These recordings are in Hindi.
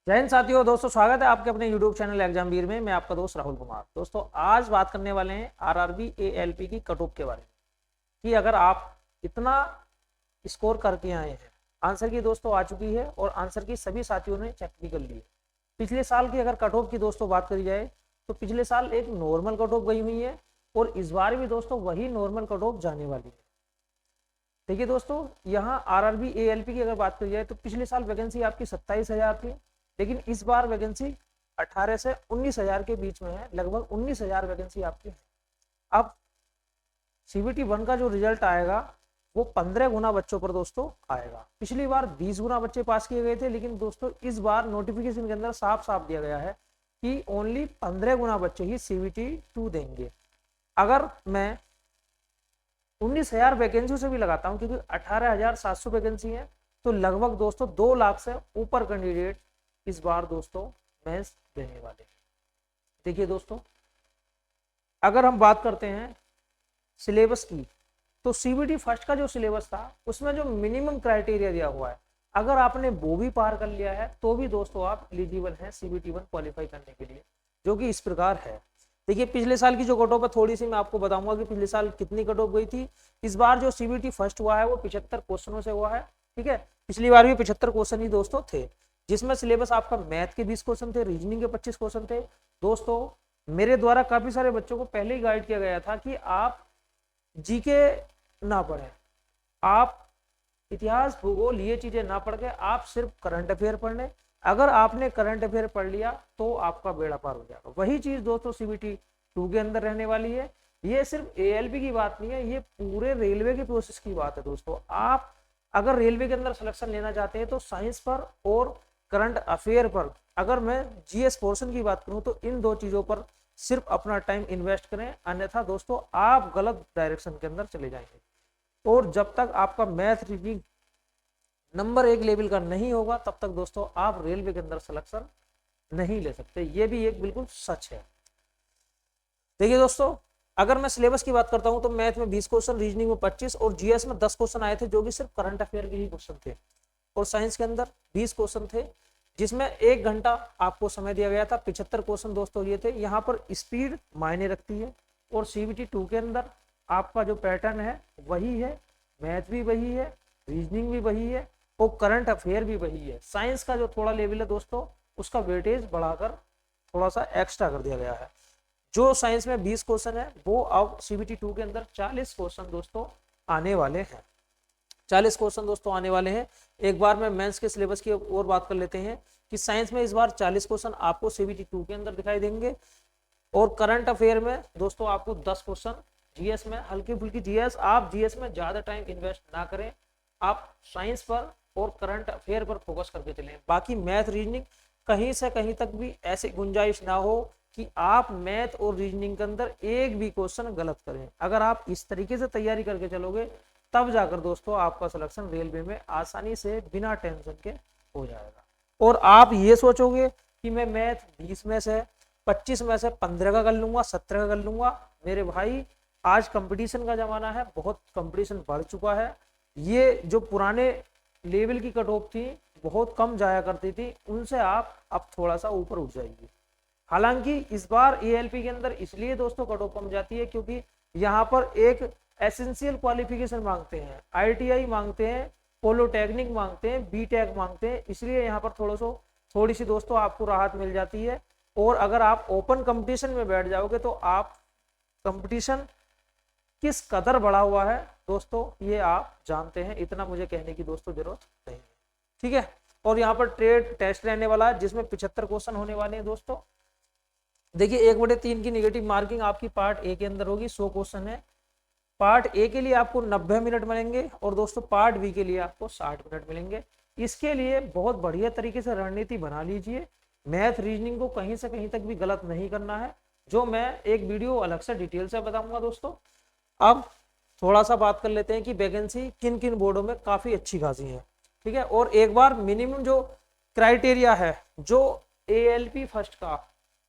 जय हिंद साथियों। दोस्तों स्वागत है आपके अपने YouTube चैनल एग्जाम वीर में। मैं आपका दोस्त राहुल कुमार। दोस्तों आज बात करने वाले हैं आरआरबी एएलपी की कट ऑफ के बारे में कि अगर आप इतना स्कोर करके आए हैं। आंसर की दोस्तों आ चुकी है और आंसर की सभी साथियों ने चेक भी कर ली है। पिछले साल की अगर कट ऑफ की दोस्तों बात करी जाए तो पिछले साल एक नॉर्मल कट ऑफ गई हुई है और इस बार भी दोस्तों वही नॉर्मल कट ऑफ जाने वाली है। देखिए दोस्तों, यहाँ आरआरबी एएलपी की अगर बात करी जाए तो पिछले साल वैकेंसी आपकी 27,000 थी, लेकिन इस बार वैकेंसी 18 से 19,000 के बीच में है। लगभग 19,000 वैकेंसी आपकी है। अब सीबीटी 1 का जो रिजल्ट आएगा वो 15 गुना बच्चों पर दोस्तों आएगा। पिछली बार 20 गुना बच्चे पास किए गए थे, लेकिन दोस्तों इस बार नोटिफिकेशन के अंदर साफ साफ दिया गया है कि ओनली 15 गुना बच्चे ही सीबीटी 2 देंगे। अगर मैं 19,000 वैकेंसी से भी लगाता हूं, क्योंकि 18,700 वैकेंसी है, तो लगभग दोस्तों 2 लाख से ऊपर कैंडिडेट इस बार दोस्तों मेंस देने वाले। देखिए दोस्तों, अगर हम बात करते हैं सिलेबस की, तो सीबीटी फर्स्ट का जो सिलेबस था उसमें जो मिनिमम क्राइटेरिया दिया हुआ है, अगर आपने वो भी पार कर लिया है तो भी दोस्तों आप एलिजिबल हैं सीबीटी 1 क्वालिफाई करने के लिए, जो कि इस प्रकार है। देखिए पिछले साल की जो कट ऑफ है थोड़ी सी मैं आपको बताऊंगा कि पिछले साल कितनी कट ऑफ गई थी। इस बार जो सीबीटी फर्स्ट हुआ है वो 75 क्वेश्चनों से हुआ है। ठीक है, पिछली बार भी 75 क्वेश्चन ही दोस्तों थे, जिसमें सिलेबस आपका मैथ के 20 क्वेश्चन थे, रीजनिंग के 25 क्वेश्चन थे। दोस्तों मेरे द्वारा काफी सारे बच्चों को पहले ही गाइड किया गया था कि आप जीके ना पढ़ें, आप इतिहास भूगोल ये चीजें ना पढ़ के आप सिर्फ करंट अफेयर पढ़ लें। अगर आपने करंट अफेयर पढ़ लिया तो आपका बेड़ा पार हो जाएगा। वही चीज दोस्तों सीबीटी 2 के अंदर रहने वाली है। ये सिर्फ एएलपी की बात नहीं है, ये पूरे रेलवे के प्रोसेस की बात है। दोस्तों आप अगर रेलवे के अंदर सिलेक्शन लेना चाहते हैं तो साइंस पर और करंट अफेयर पर, अगर मैं जीएस पोर्शन की बात करूं तो इन दो चीजों पर सिर्फ अपना टाइम इन्वेस्ट करें, अन्यथा दोस्तों आप गलत डायरेक्शन के अंदर चले जाएंगे। और जब तक आपका मैथ रीजनिंग नंबर 1 लेवल का नहीं होगा तब तक दोस्तों आप रेलवे के अंदर सिलेक्शन नहीं ले सकते। ये भी एक बिल्कुल सच है। देखिए दोस्तों, अगर मैं सिलेबस की बात करता हूं तो मैथ में 20 क्वेश्चन, रीजनिंग में 25 और जीएस में 10 क्वेश्चन आए थे, जो कि सिर्फ करंट अफेयर के ही क्वेश्चन थे। और साइंस के अंदर 20 क्वेश्चन थे, जिसमें 1 घंटा आपको समय दिया गया था। 75 क्वेश्चन दोस्तों ये थे। यहाँ पर स्पीड मायने रखती है और सीबीटी 2 के अंदर आपका जो पैटर्न है वही है, मैथ भी वही है, रीजनिंग भी वही है और करंट अफेयर भी वही है। साइंस का जो थोड़ा लेवल है दोस्तों उसका वेटेज बढ़ाकर थोड़ा सा एक्स्ट्रा कर दिया गया है। जो साइंस में 20 क्वेश्चन है वो अब सीबीटी 2 के अंदर 40 क्वेश्चन दोस्तों आने वाले हैं। 40 क्वेश्चन दोस्तों आने वाले हैं। एक बार में मेंस के सिलेबस की और बात कर लेते हैं कि साइंस में इस बार 40 क्वेश्चन आपको सीबीटी 2 के अंदर दिखाई देंगे और करंट अफेयर में दोस्तों आपको 10 क्वेश्चन, जीएस में हल्की फुल्की जीएस, आप जीएस में ज्यादा टाइम इन्वेस्ट ना करें, आप साइंस पर और करंट अफेयर पर फोकस करके चलें। बाकी मैथ रीजनिंग कहीं से कहीं तक भी ऐसी गुंजाइश ना हो कि आप मैथ और रीजनिंग के अंदर एक भी क्वेश्चन गलत करें। अगर आप इस तरीके से तैयारी करके चलोगे तब जाकर दोस्तों आपका सिलेक्शन रेलवे में आसानी से बिना टेंशन के हो जाएगा। और आप ये सोचोगे कि मैं मैथ 20 में से 25 में से 15 का कर लूंगा, 17 का कर लूंगा। मेरे भाई आज कंपटीशन का जमाना है, बहुत कंपटीशन बढ़ चुका है। ये जो पुराने लेवल की कट ऑफ थी बहुत कम जाया करती थी, उनसे आप अब थोड़ा सा ऊपर उठ जाएंगे। हालांकि इस बार एएलपी के अंदर इसलिए दोस्तों कट ऑफ कम जाती है क्योंकि यहाँ पर एक एसेंशियल क्वालिफिकेशन मांगते हैं, आईटीआई मांगते हैं, पॉलिटेक्निक मांगते हैं, बीटेक मांगते हैं, इसलिए यहाँ पर थोड़ी सी दोस्तों आपको राहत मिल जाती है। और अगर आप ओपन कंपटीशन में बैठ जाओगे तो आप कंपटीशन किस कदर बढ़ा हुआ है दोस्तों ये आप जानते हैं, इतना मुझे कहने की दोस्तों जरूरत नहीं है। ठीक है, और यहाँ पर ट्रेड टेस्ट रहने वाला है जिसमें 75 क्वेश्चन होने वाले हैं दोस्तों। देखिए 1/3 की निगेटिव मार्किंग आपकी पार्ट ए के अंदर होगी, 100 क्वेश्चन है। पार्ट ए के लिए आपको 90 मिनट मिलेंगे और दोस्तों पार्ट बी के लिए आपको 60 मिनट मिलेंगे। इसके लिए बहुत बढ़िया तरीके से रणनीति बना लीजिए। मैथ रीजनिंग को कहीं से कहीं तक भी गलत नहीं करना है, जो मैं एक वीडियो अलग से डिटेल से बताऊंगा दोस्तों। अब थोड़ा सा बात कर लेते हैं कि वैकेंसी किन किन बोर्डों में काफी अच्छी खासी है। ठीक है, और एक बार मिनिमम जो क्राइटेरिया है, जो एएलपी फर्स्ट का,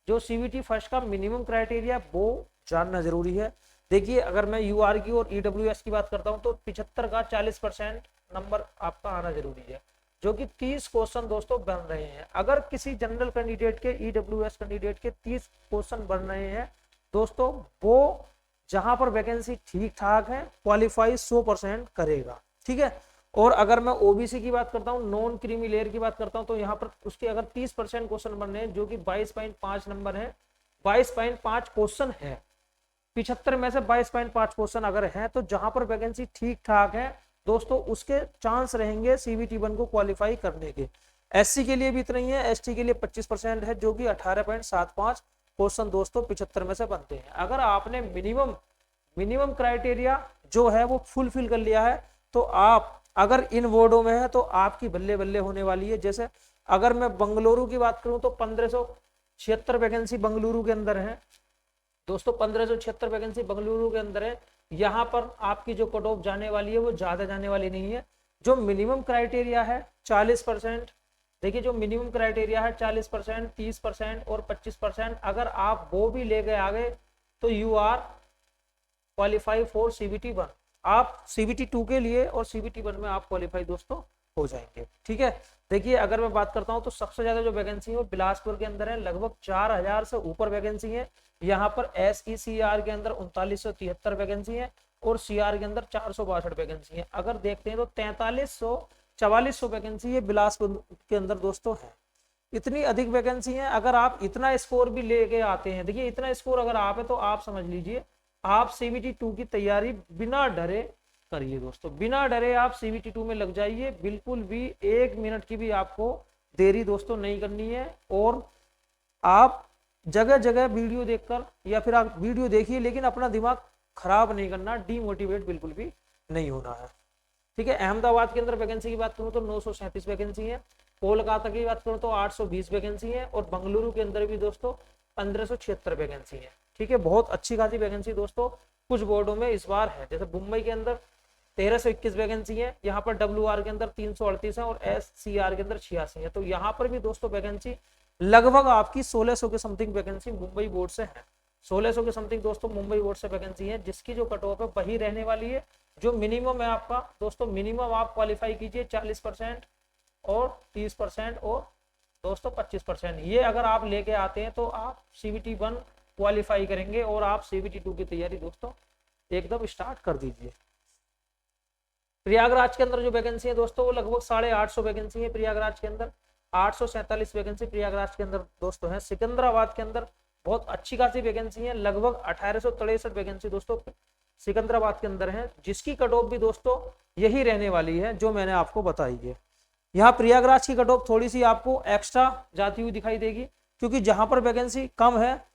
जो सीबीटी फर्स्ट का मिनिमम क्राइटेरिया वो जानना जरूरी है। देखिए अगर मैं यूआर की और ईडब्ल्यूएस की बात करता हूं तो 75 का 40% नंबर आपका आना जरूरी है। जो कि 30 क्वेश्चन दोस्तों बन रहे हैं। अगर किसी जनरल कैंडिडेट के, ईडब्ल्यूएस कैंडिडेट के 30 क्वेश्चन बन रहे हैं दोस्तों, वो जहां पर वैकेंसी ठीक ठाक है क्वालिफाई 100% करेगा, ठीक है। और अगर मैं ओबीसी की बात करता हूँ, नॉन क्रीमी लेयर की बात करता हूँ, तो यहाँ पर उसके अगर 30% क्वेश्चन बन रहे हैं, जो कि 22.5 नंबर है, 22.5 क्वेश्चन है, 75 में से 22.5 क्वेश्चन अगर है, तो जहां पर वैकेंसी ठीक ठाक है दोस्तों, उसके चांस रहेंगे सीबीटी 1 को क्वालिफाई करने के। एससी के लिए भी इतना ही है, एसटी के लिए 25% है, जो कि 18.75 क्वेश्चन दोस्तों 75 में से बनते हैं। अगर आपने मिनिमम क्राइटेरिया जो है वो फुलफिल कर लिया है, तो आप अगर इन बोर्डों में है तो आपकी बल्ले बल्ले होने वाली है। जैसे अगर मैं बंगलुरु की बात करूं तो 1576 वैकेंसी बंगलुरु के अंदर है दोस्तों, 1576 वैकेंसी बंगलुरु के अंदर है। यहाँ पर आपकी जो कट ऑफ जाने वाली है वो ज्यादा जाने वाली नहीं है। जो मिनिमम क्राइटेरिया है 40%, देखिए जो मिनिमम क्राइटेरिया है 40%, 30% और 25%, अगर आप वो भी ले गए आगे तो you are qualify for CBT 1। आप सीबीटी 2 के लिए और सीबीटी 1 में आप क्वालिफाई दोस्तों हो जाएंगे, ठीक है। देखिए अगर मैं बात करता हूं तो सबसे ज्यादा जो वैकेंसी है वो बिलासपुर के अंदर है, लगभग 4000 से ऊपर वैकेंसी है। यहाँ पर SECR के अंदर 3973 वैकेंसी है और CR के अंदर 462 वैकेंसी है। अगर देखते हैं तो 4300-4400 वैकेंसी है बिलासपुर के अंदर दोस्तों है। इतनी अधिक वैकेंसी है। अगर आप इतना स्कोर भी लेके आते हैं, देखिए इतना स्कोर अगर आप है तो आप समझ लीजिए आप सीबीटी 2 की तैयारी बिना डरे करिए दोस्तों, बिना डरे आप सीबीटी 2 में लग जाइए। बिल्कुल भी 1 मिनट की भी आपको देरी दोस्तों नहीं करनी है। और आप जगह जगह वीडियो देखकर, या फिर आप वीडियो देखिए लेकिन अपना दिमाग खराब नहीं करना, डीमोटिवेट बिल्कुल भी नहीं होना है, ठीक है। अहमदाबाद के अंदर वैकेंसी की बात करूं तो 937 वैकेंसी है, कोलकाता की बात करूं तो 820 वैकेंसी है, और बंगलुरु के अंदर भी दोस्तों 1576 वैकेंसी है, ठीक है। बहुत अच्छी खासी वैकेंसी दोस्तों कुछ बोर्डों में इस बार है। जैसे मुंबई के अंदर 1321 वैकेंसी है, यहाँ पर WR के अंदर 338 है और SCR के अंदर 86 है। तो यहाँ पर भी दोस्तों वैकेंसी लगभग आपकी 1600 के समथिंग वैकेंसी मुंबई बोर्ड से है। 1600 के समथिंग दोस्तों मुंबई बोर्ड से वैकेंसी है, जिसकी जो कट ऑफ है वही रहने वाली है। जो मिनिमम है आपका दोस्तों, मिनिमम आप क्वालिफाई कीजिए 40% और 30% और दोस्तों 25%। ये अगर आप लेके आते हैं तो आप सीबीटी 1 क्वालिफाई करेंगे और आप सीबीटी 2 की तैयारी दोस्तों एकदम स्टार्ट कर दीजिए। प्रयागराज के अंदर जो वैकेंसी है दोस्तों वो लगभग 850 वैकेंसी है प्रयागराज के अंदर, 847 वैकेंसी प्रयागराज के अंदर दोस्तों है। सिकंदराबाद के अंदर बहुत अच्छी खासी वैकेंसी है, लगभग 1863 वैकेंसी दोस्तों सिकंदराबाद के अंदर है, जिसकी कट ऑफ भी दोस्तों यही रहने वाली है जो मैंने आपको बताई है। यहाँ प्रयागराज की कट ऑफ थोड़ी सी आपको एक्स्ट्रा जाती हुई दिखाई देगी, क्योंकि जहां पर वैकेंसी कम है,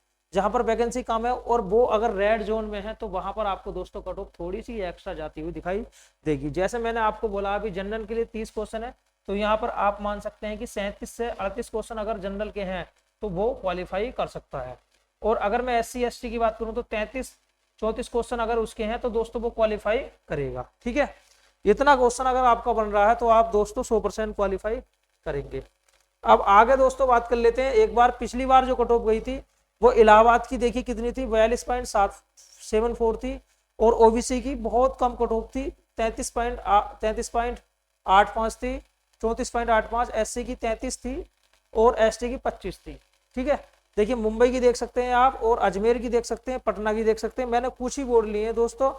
और वो अगर रेड जोन में है तो वहां पर आपको दोस्तों कट ऑफ थोड़ी सी एक्स्ट्रा जाती हुई दिखाई देगी। जैसे मैंने आपको बोला अभी जनरल के लिए 30 क्वेश्चन है, तो यहाँ पर आप मान सकते हैं कि 37 से 38 क्वेश्चन अगर जनरल के हैं तो वो क्वालिफाई कर सकता है। और अगर मैं SC ST की बात करूं तो 33-34 क्वेश्चन अगर उसके हैं तो दोस्तों वो क्वालिफाई करेगा, ठीक है। इतना क्वेश्चन अगर आपका बन रहा है तो आप दोस्तों 100% क्वालिफाई करेंगे। अब आगे दोस्तों बात कर लेते हैं। एक बार पिछली बार जो कट ऑफ गई थी वो इलाहाबाद की देखिए कितनी थी, 42.74 थी, और ओबीसी की बहुत कम कट ऑफ थी, 33.85 थी, 34.85, SC की 33 थी और ST की 25 थी, ठीक है। देखिए मुंबई की देख सकते हैं आप, और अजमेर की देख सकते हैं, पटना की देख सकते हैं। मैंने कुछ ही बोर्ड लिए हैं दोस्तों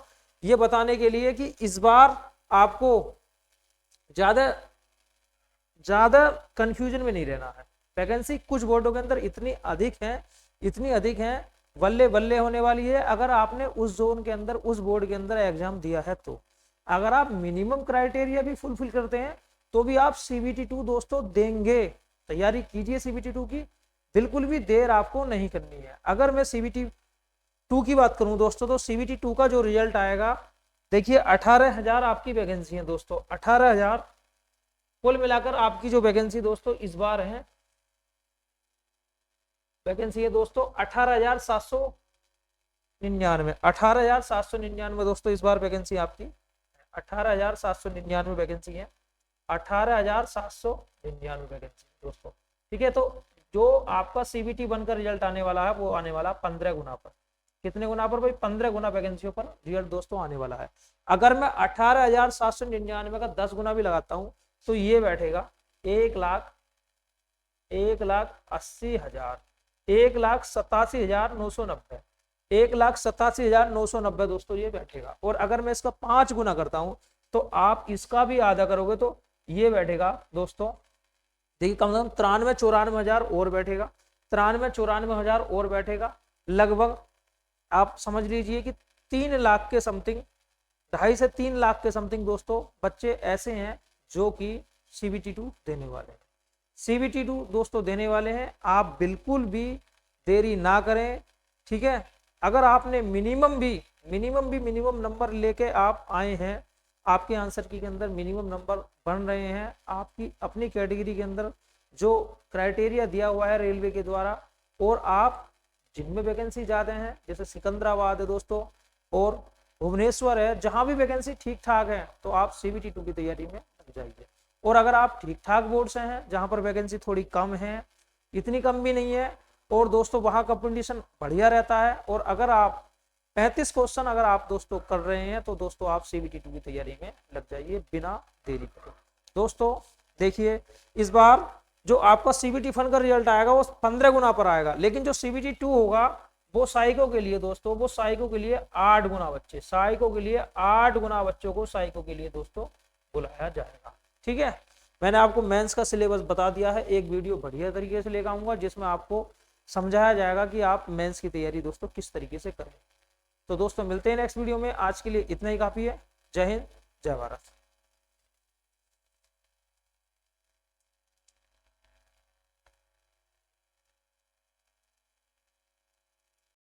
ये बताने के लिए कि इस बार आपको ज्यादा कंफ्यूजन में नहीं रहना है। वैकेंसी कुछ बोर्डों के अंदर इतनी अधिक है, बल्ले बल्ले होने वाली है। अगर आपने उस जोन के अंदर, उस बोर्ड के अंदर एग्जाम दिया है, तो अगर आप मिनिमम क्राइटेरिया भी फुलफिल करते हैं तो भी आप सीबीटी 2 दोस्तों देंगे। तैयारी कीजिए सीबीटी 2 की, बिल्कुल भी देर आपको नहीं करनी है। अगर मैं सीबीटी 2 की बात करूं दोस्तों तो सीबीटी 2 का जो रिजल्ट आएगा, देखिए 18,000 आपकी वैकेंसी है दोस्तों, 18,000 कुल मिलाकर आपकी जो वैकेंसी दोस्तों इस बार है, वैकेंसी है दोस्तों 18,799 दोस्तों इस बार वैकेंसी आपकी 18,799 वैकेंसी है, 18,799 वैकेंसी दोस्तों, ठीक है। तो जो आपका सीबीटी 1 का रिजल्ट आने वाला है वो आने वाला 15 गुना पर। कितने गुना पर भाई? 15 गुना वैकेंसियों पर रिजल्ट दोस्तों आने वाला है। अगर मैं 18,799 का 10 गुना भी लगाता हूं तो ये बैठेगा 1,80,000, 1,87,990, 1,87,990 दोस्तों ये बैठेगा। और अगर मैं इसका 5 गुना करता हूं तो आप इसका भी आधा करोगे तो ये बैठेगा दोस्तों, देखिए कम से कम 93-94 हजार और बैठेगा, 93-94 हजार और बैठेगा। लगभग आप समझ लीजिए कि 3 लाख के समथिंग, 2.5 से 3 लाख के समथिंग दोस्तों बच्चे ऐसे हैं जो कि CBT2 देने वाले हैं। CBT2 दोस्तों देने वाले हैं, आप बिल्कुल भी देरी ना करें, ठीक है। अगर आपने मिनिमम नंबर लेके आप आए हैं, आपके आंसर की के अंदर मिनिमम नंबर बन रहे हैं, आपकी अपनी कैटेगरी के अंदर जो क्राइटेरिया दिया हुआ है रेलवे के द्वारा, और आप जिनमें वैकेंसी ज्यादा है जैसे सिकंदराबाद है दोस्तों और भुवनेश्वर है, जहां भी वैकेंसी ठीक ठाक है तो आप CBT2 की तैयारी में लग जाइए। और अगर आप ठीक ठाक बोर्ड से हैं जहां पर वैकेंसी थोड़ी कम है, इतनी कम भी नहीं है, और दोस्तों वहां कंपटीशन बढ़िया रहता है, और अगर आप 35 क्वेश्चन अगर आप दोस्तों कर रहे हैं तो दोस्तों आप CBT2 की तैयारी में लग जाइए बिना देरी करे। दोस्तों देखिए इस बार जो आपका CBT फन का रिजल्ट आएगा वो 15 गुना पर आएगा, लेकिन जो CBT2 होगा वो साइको के लिए दोस्तों, वो साइको के लिए 8 गुना बच्चे, साइको के लिए 8 गुना बच्चों को साइको के लिए दोस्तों बुलाया जाएगा, ठीक है। मैंने आपको मेंस का सिलेबस बता दिया है, एक वीडियो बढ़िया तरीके से लेकर आऊंगा जिसमें आपको समझाया जाएगा कि आप मेंस की तैयारी दोस्तों किस तरीके से करें। तो दोस्तों मिलते हैं नेक्स्ट वीडियो में, आज के लिए इतना ही काफी है। जय हिंद, जय भारत।